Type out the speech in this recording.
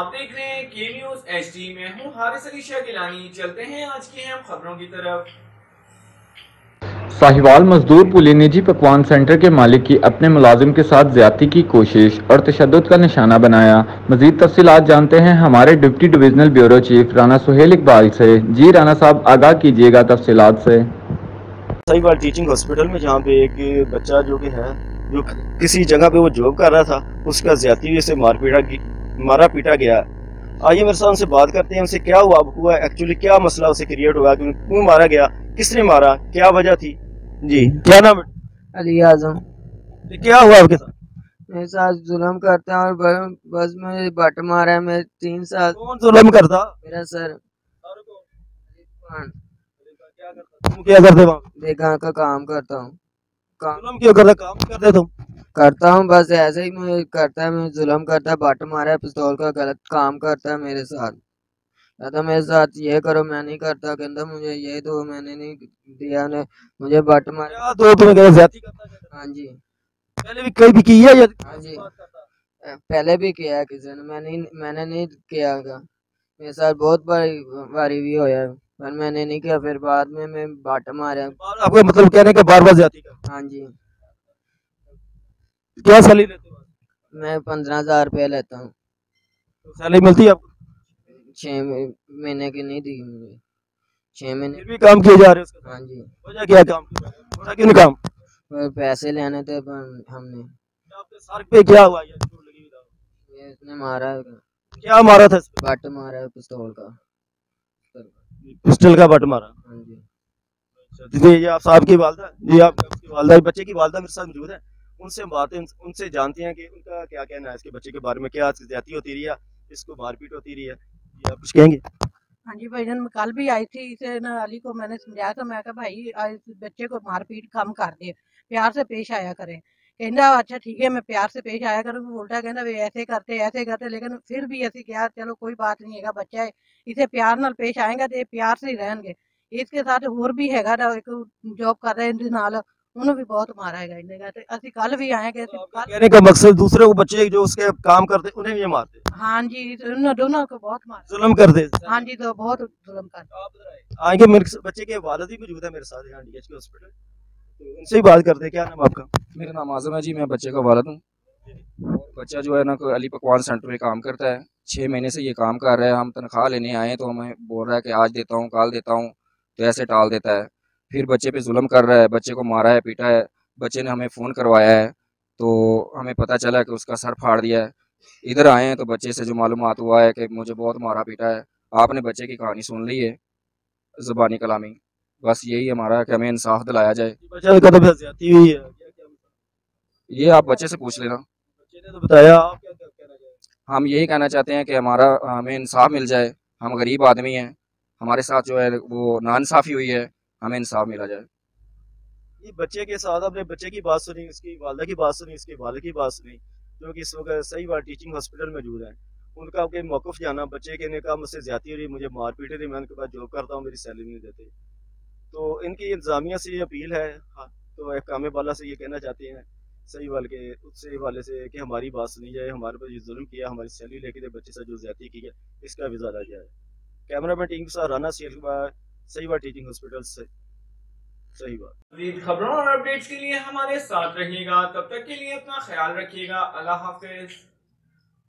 आप देख रहे हैं के न्यूज HD। में हूँ हारिस अली शाह गिलानी। चलते हैं आज की अहम खबरों की तरफ। साहिवाल मजदूर पुली निजी पकवान सेंटर के मालिक की अपने मुलाजिम के साथ ज्यादती की कोशिश और तशद्दुद का निशाना बनाया। मजीद तफसीलात जानते हैं हमारे deputy divisional bureau chief Rana Suhail Iqbal से। जी राना साहब, आगाह कीजिएगा तफसीलात से। सही बात टीचिंग हॉस्पिटल में जहाँ पे एक बच्चा जो कि है जो किसी जगह पे वो जॉब कर रहा था, उसका ज्यादती से मारा पीटा गया। आइए मेरे साथ उनसे बात करते हैं, उनसे क्या हुआ एक्चुअली क्या मसला उसे क्रिएट हुआ, क्यों मारा गया, किसने मारा, क्या वजह थी। जी क्या नाम है? अली आजम। क्या हुआ आपके साथ? मेरे साथ जुल्म करता है और बस में बट मारा है। मैं 3 साल। कौन जुल्म करता? मेरा सर तुम क्या करते वहाँ? बेगां का काम करता हूँ। काम जुल्म क्यों करता, काम नहीं करते तुम? करता हूँ, बस ऐसे ही मैं करता है। मैं जुल्म करता है, बट मारा है, पिस्तौल का गलत काम करता है मेरे साथ। कहता मेरे साथ ये करो, मैं नहीं करता। कहता मुझे ये दो, मैंने नहीं दिया। ने मुझे बट मारा। क्या तो तुम्हें कहते ज्यादती करता है? हाँ जी। पहले भी कहीं भी की है या हाँ जी, बात करता? पहले भी किया है किसी ने। मैंने नहीं किया था। मेरे साथ बहुत बारी भी होया है, पर मैंने नहीं किया। फिर बाद में मैं बाट मारा। आपका मतलब कहने का बार बार ज्यादती करता? हाँ जी। क्या सैलरी लेते हो? मैं 15,000 रुपया लेता हूँ। तो सैलरी मिलती है आपको? 6 महीने की नहीं दी मुझे। 6 महीने। फिर भी काम किए जा रहे हो उसके साथ? हाँ जी। वजह क्या है काम की? थोड़ा क्यों नहीं काम? पर पैसे लेने थे, पर हमने आपके सर पे क्या हुआ ये चोट लगी हुई था? ये इसने मारा है, क्या मारा था इसमें? बट मारा है पिस्तौल का। पिस्टल का बट मारा। हाँ जी। अच्छा, ये आप साहब की वालदा, ये आप उसकी वालदा, बच्चे की वालदा मेरे साथ मौजूद है। उनसे बातें उनसे जानते हैं कि उनका क्या कहना है इसके बच्चे के बारे में, क्या ज्यादती होती रही है, इसको मारपीट होती रही है। ये आप कुछ कहेंगे? हाँ जी भाईजान, मैं कल भी आई थी। इसे ना अली को मैंने समझाया था। मैं कहा भाई आज इस बच्चे को मारपीट कम कर दे, प्यार से पेश आया करें। कहना अच्छा ठीक है, मैं प्यार से पेश आया करूँ। बोलता कहना वे ऐसे करते, लेकिन फिर भी ऐसी क्या, चलो कोई बात नहीं है, बच्चा है, इसे प्यार नाल पेश आएगा तो ये प्यार से ही रहेंगे। इसके साथ होर भी हैगा ना, एक जॉब कर रहे हैं नाल, उन्होंने भी बहुत मारा है इन्हें। तो असि कल भी आए गए, कल। कहने का मकसद दूसरे को बच्चे जो उसके काम करते उन्हें भी ये मारते, हाँ जी, उन्होंने दोनों को बहुत मारा। जुल्म करते। हाँ जी, तो बहुत जुल्म कर। आगे मेरे बच्चे के वालिद भी मौजूद है मेरे साथ यहाँ DH के हॉस्पिटल, तो उनसे ही बात करते हैं। क्या नाम आपका? मेरा नाम आज़म है जी, मैं बच्चे का वालिद हूँ। बच्चा जो है ना कोई अली पकवान सेंटर में काम करता है। 6 महीने से ये काम कर रहा है। हम तनख्वाह लेने आए तो हमें बोल रहा है कि आज देता हूँ, कल देता हूँ, तो ऐसे टाल देता है। फिर बच्चे पे जुल्म कर रहा है, बच्चे को मारा है, पीटा है। बच्चे ने हमें फ़ोन करवाया है, तो हमें पता चला कि उसका सर फाड़ दिया है। इधर आए हैं तो बच्चे से जो मालूमात हुआ है कि मुझे बहुत मारा पीटा है। आपने बच्चे की कहानी सुन ली है, ज़ुबानी कलामी। बस यही हमारा है कि हमें इंसाफ दिलाया जाए। बच्चा का तो ज्यादती हुई है, ये आप बच्चे से पूछ लेना। बच्चे ने तो बताया। आप क्या कहना चाहेंगे? हम यही कहना चाहते हैं कि हमें इंसाफ मिल जाए। हम गरीब आदमी हैं, हमारे साथ जो है वो नाइंसाफ़ी हुई है, हमें इंसाफ मिला जाए। ये बच्चे के साथ अपने बच्चे की बात सुनी, उसकी वालदा की बात सुनी, उसके वालिद की बात सुनी, जो कि इस वक्त सही बात टीचिंग हॉस्पिटल में मौजूद है। उनका के मौक़िफ़ जाना, बच्चे के ने कहा मुझसे ज्यादती हो रही, मुझे मार पीट रही, मैं उनके पास जॉब करता हूँ, मेरी सैलरी नहीं देते। तो इनकी इंतजामिया से ये अपील है। हाँ, तो एक कामे वाला से ये कहना चाहते हैं सही वाल के उससे वाले से कि हमारी बात सुनी जाए, हमारे पर ये जुल्म किया, हमारी सैलरी लेके बच्चे से जो ज्यादती की है, इसका भी ज़्यादा जाए। कैमरा मैन टीम के साथ राना सीएल के बाद सही बात टीचिंग हॉस्पिटल से। सही बात। मज़ीद खबरों और अपडेट्स के लिए हमारे साथ रहिएगा। तब तक के लिए अपना ख्याल रखिएगा। अल्लाह हाफिज।